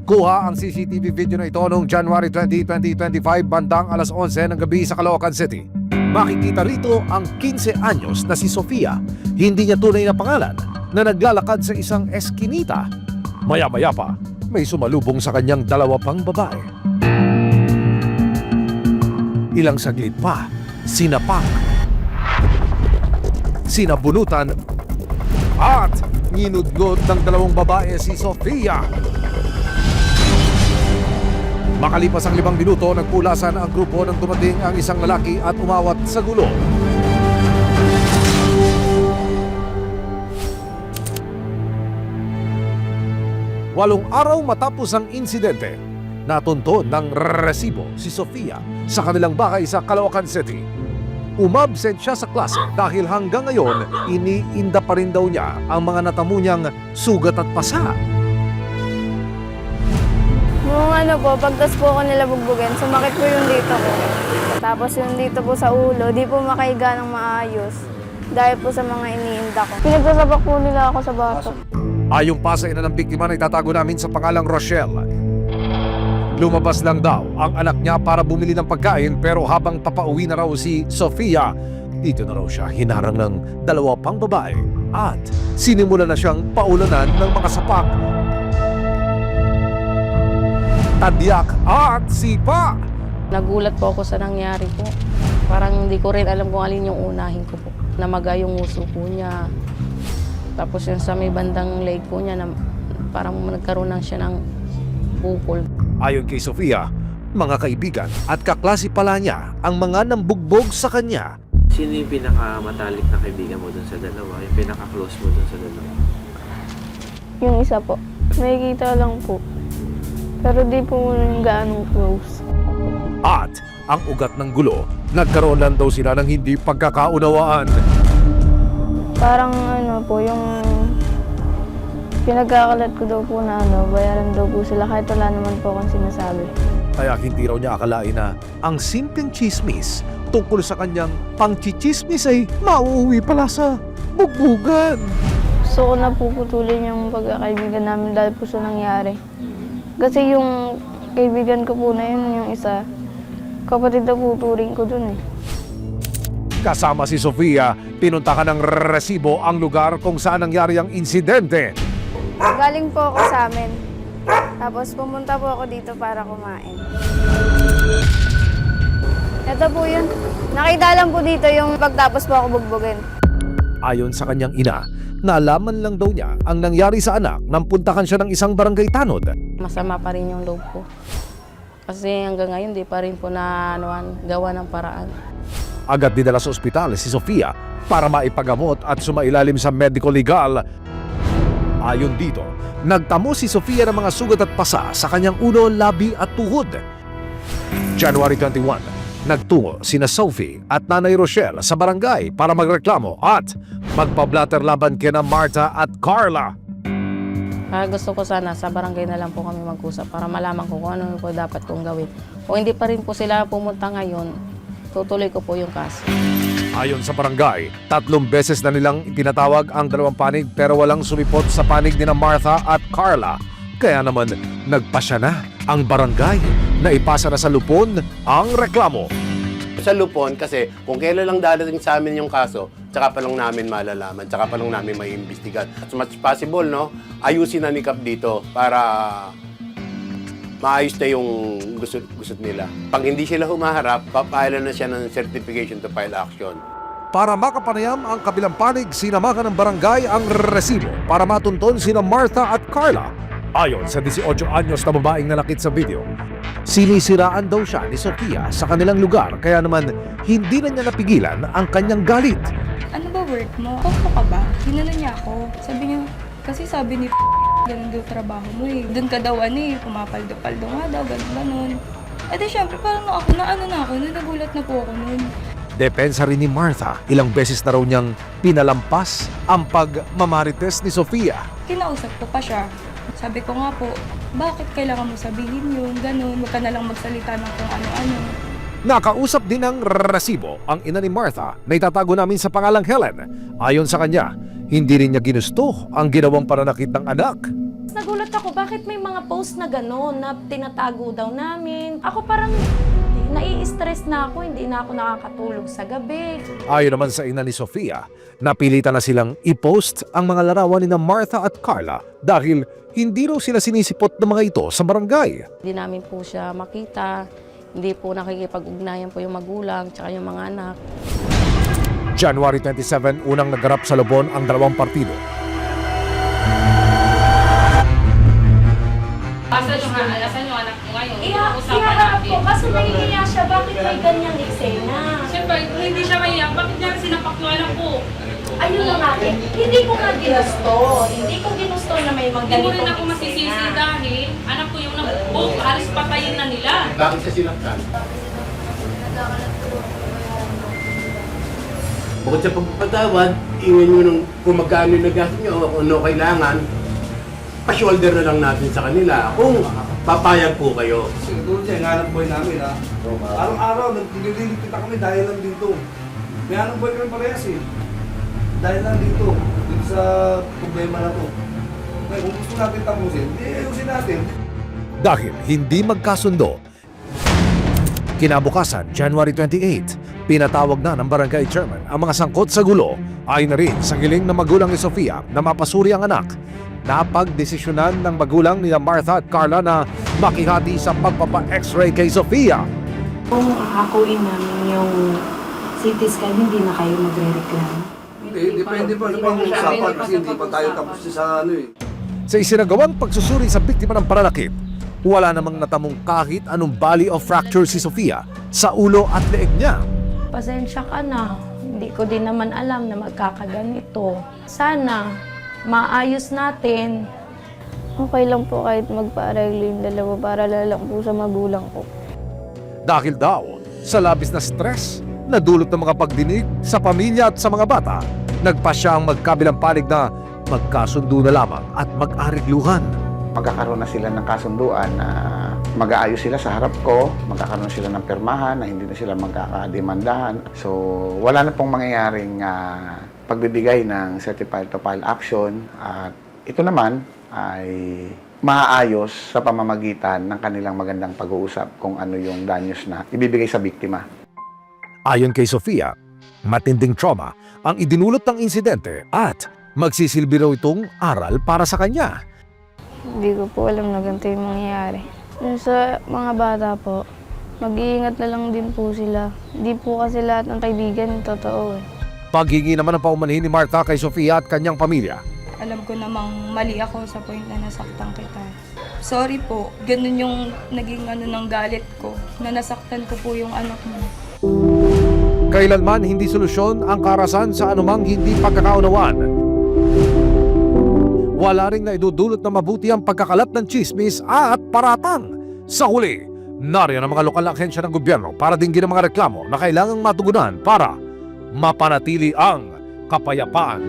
Kuha ang CCTV video na ito noong January 20, 2025 bandang alas 11 ng gabi sa Caloocan City. Makikita rito ang 15 anyos na si Sofia, hindi niya tunay na pangalan, na naglalakad sa isang eskinita. Maya-maya pa, may sumalubong sa kanyang dalawa pang babae. Ilang saglit pa, sinapak, sinabunutan, at nginudngod ng dalawang babae si Sofia. Makalipas ang 5 minuto, nagpulasan ang grupo nang dumating ang isang lalaki at umawat sa gulo. Walong araw matapos ang insidente, natunton ng resibo si Sofia sa kanilang bahay sa Caloocan City. Umabsent siya sa klase dahil hanggang ngayon iniinda pa rin daw niya ang mga natamo niyang sugat at pasa. Nung pagtas po ako nila bugbugin, sumakit po yung dito ko. Tapos yung dito po sa ulo, di po makaiga ng maayos. Dahil po sa mga iniinda ko. Pinagsasapak po nila ako sa bato. Ayong pa sa ina ng biktima na itatago namin sa pangalang Rochelle. Lumabas lang daw ang anak niya para bumili ng pagkain pero habang papauwi na raw si Sofia, dito na raw siya hinarang ng dalawa pang babae at sinimula na siyang paulanan ng mga sapak, tadyak at sipa. Nagulat po ako sa nangyari po. Parang hindi ko rin alam kung alin yung unahin ko po. Namaga yung uso po niya. Tapos yung sa may bandang leg po niya, na parang nagkaroon lang siya ng bukol. Ayon kay Sofia, mga kaibigan at kaklase pala niya ang mga nambugbog sa kanya. Sino yung pinakamatalik na kaibigan mo dun sa dalawa? Yung pinaka-close mo dun sa dalawa? Yung isa po, nakikita lang po. Pero di po yung gaanong close. At ang ugat ng gulo, nagkaroon lang daw sila ng hindi pagkakaunawaan. Parang po, yung pinagkakalat ko daw po na bayaran daw po sila kahit wala naman po akong sinasabi. Kaya hindi raw niya akalain na ang simpleng chismis tungkol sa kanyang pangchichismis ay mauuwi pala sa bugbugan. Gusto ko na po putulin yung pagkakaibigan namin dahil po sa nangyari. Kasi yung kaibigan ko po na yun, yung isa, kapatid na po turing ko dun eh. Kasama si Sofia, pinuntahan ng resibo ang lugar kung saan nangyari ang insidente. Galing po ako sa amin. Tapos pumunta po ako dito para kumain. Ito po yun. Nakita lang po dito yung pagtapos po ako bugbugin. Ayon sa kanyang ina, naalaman lang daw niya ang nangyari sa anak nang puntahan siya ng isang barangay tanod. Masama pa rin yung loob ko. Kasi hanggang ngayon, di pa rin po na gawa ng paraan. Agad dinala sa ospital si Sofia para maipagamot at sumailalim sa medical legal. Ayon dito, nagtamo si Sofia ng mga sugat at pasa sa kanyang ulo, labi at tuhod. January 21, nagtungo sina Sophie at Nanay Rochelle sa barangay para magreklamo at magpa-blatter laban kina Martha at Carla. Gusto ko sana sa barangay na lang po kami mag-usap para malaman ko kung ano po dapat kong gawin. Kung hindi pa rin po sila pumunta ngayon, tutuloy ko po yung kaso. Ayon sa barangay, 3 beses na nilang itinatawag ang dalawang panig pero walang sumipot sa panig ni Martha at Carla. Kaya naman nagpasya na ang barangay na ipasa na sa lupon ang reklamo. Sa lupon kasi kung kailan lang dadating sa amin yung kaso, tsaka pa lang namin malalaman, tsaka pa lang namin maiimbestigan. As much as possible, ayusin na ni Kap dito para maayos na yung gusot nila. Pag hindi sila humaharap, papailan na siya ng certification to file action. Para makapanayam ang kabilang panig, sinamahan ng barangay ang resibo para matunton sina Martha at Carla. Ayon sa 18 anyos na babaeng nalakit sa video, sinisiraan daw siya ni Sofia sa kanilang lugar kaya naman hindi na niya napigilan ang kanyang galit. Ano ba work mo? Koko ka ba? Hinala niya ako. Sabi niya, kasi sabi ni ganun daw trabaho mo eh. Doon ka daw pumapaldo-paldo nga daw, ganun. Eh di syempre parang nagulat na po ako nun. Depensa rin ni Martha, ilang beses na raw niyang pinalampas ang pagmamarites ni Sofia. Kinausap ko pa siya. Sabi ko nga po, bakit kailangan mo sabihin yun, ganun, wag ka na lang magsalita ng kung ano-ano. Nakausap din ng resibo ang ina ni Martha na itatago namin sa pangalang Helen. Ayon sa kanya, hindi rin niya ginusto ang ginawang pananakit ng anak. nagulat ako, bakit may mga post na gano'n na tinatago daw namin. Ako parang nai-stress na ako, hindi na ako nakakatulog sa gabi. Ayon naman sa ina ni Sofia, napilitan na silang i-post ang mga larawan ni na Martha at Carla dahil hindi raw sila sinisipot ng mga ito sa barangay. Hindi namin po siya makita, hindi po nakikipag-ugnayan po yung magulang tsaka yung mga anak. January 27, unang nagarap sa Lubon ang dalawang partido. Asan yung anak mo ngayon? Iharap ko, kaso nahihiya siya, bakit may ganyang eksena? Siyempre, kung hindi siya maiyak, bakit niya sinapak yung anak ko? Ayun lang natin, hindi ko nga ginusto. Hindi ko ginusto na may mga Hindi mo ganitong rin ako masisisi eksena. dahil anak ko yung nagbuk, halos patayin na nila. Bakit siya sinaktan? Bukod sa pagpapatawad, ingin nyo nung kung magkano yung nagastos nyo o kung ano kailangan, pa-shoulder na lang natin sa kanila kung papayag po kayo. Siguro siya, yung hanap buhay namin ha. Araw-araw, naglililit kita kami dahil lang dito. May hanap buhay kami parehas eh. Dahil lang dito sa problema na to. Kaya kung gusto natin tapusin, ayusin natin. Dahil hindi magkasundo, kinabukasan, January 28, pinatawag na ng barangay chairman ang mga sangkot sa gulo. Ay na rin sa giling ng magulang ni Sofia na mapasuri ang anak. Napagdesisyonan ng magulang ni Martha at Carla na makihati sa pagpapa-x-ray kay Sofia. Kung akakuin namin yung CT scan, hindi na kayo magre-reklamo. Hindi, depende pa sa pag-uusapan kasi hindi pa tayo tapos sa ano eh. Sa isinagawang pagsusuri sa biktima ng pananakit, wala namang natamong kahit anong bali o fracture si Sofia sa ulo at leeg niya. Pasensya ka na. Hindi ko din naman alam na magkakaganito. Sana maayos natin. Okay lang po kahit magpa-areglo yung dalawa para lang po sa magulang ko. Dahil daw sa labis na stress na dulot ng mga pagdinig sa pamilya at sa mga bata, nagpa siya ang magkabilang panig na magkasundo na lamang at mag-arigluhan. Magkakaroon na sila ng kasunduan na mag-aayos sila sa harap ko, magkakaroon sila ng pirmahan na hindi na sila magkakademandahan. So, wala na pong mangyayaring pagbibigay ng certified to file action at ito naman ay maaayos sa pamamagitan ng kanilang magandang pag-uusap kung ano yung danyos na ibibigay sa biktima. Ayon kay Sofia, matinding trauma ang idinulot ng insidente at magsisilbi raw itong aral para sa kanya. Hindi ko po alam na ganito yung mangyayari. Yung sa mga bata po, mag-iingat na lang din po sila. Hindi po kasi lahat ng kaibigan totoo eh. Paghingi naman ng paumanhin ni Martha kay Sofia at kanyang pamilya. Alam ko namang mali ako sa point na nasaktan kita. Sorry po, ganun yung naging ng galit ko, na nasaktan ko po yung anak mo. Kailanman hindi solusyon ang karasan sa anumang hindi pagkakaunawaan. Wala ring naidudulot na mabuti ang pagkakalat ng chismis at paratang. Sa huli, nariyan ang mga lokal na ahensya ng gobyerno para dinggin ang mga reklamo na kailangang matugunan para mapanatili ang kapayapaan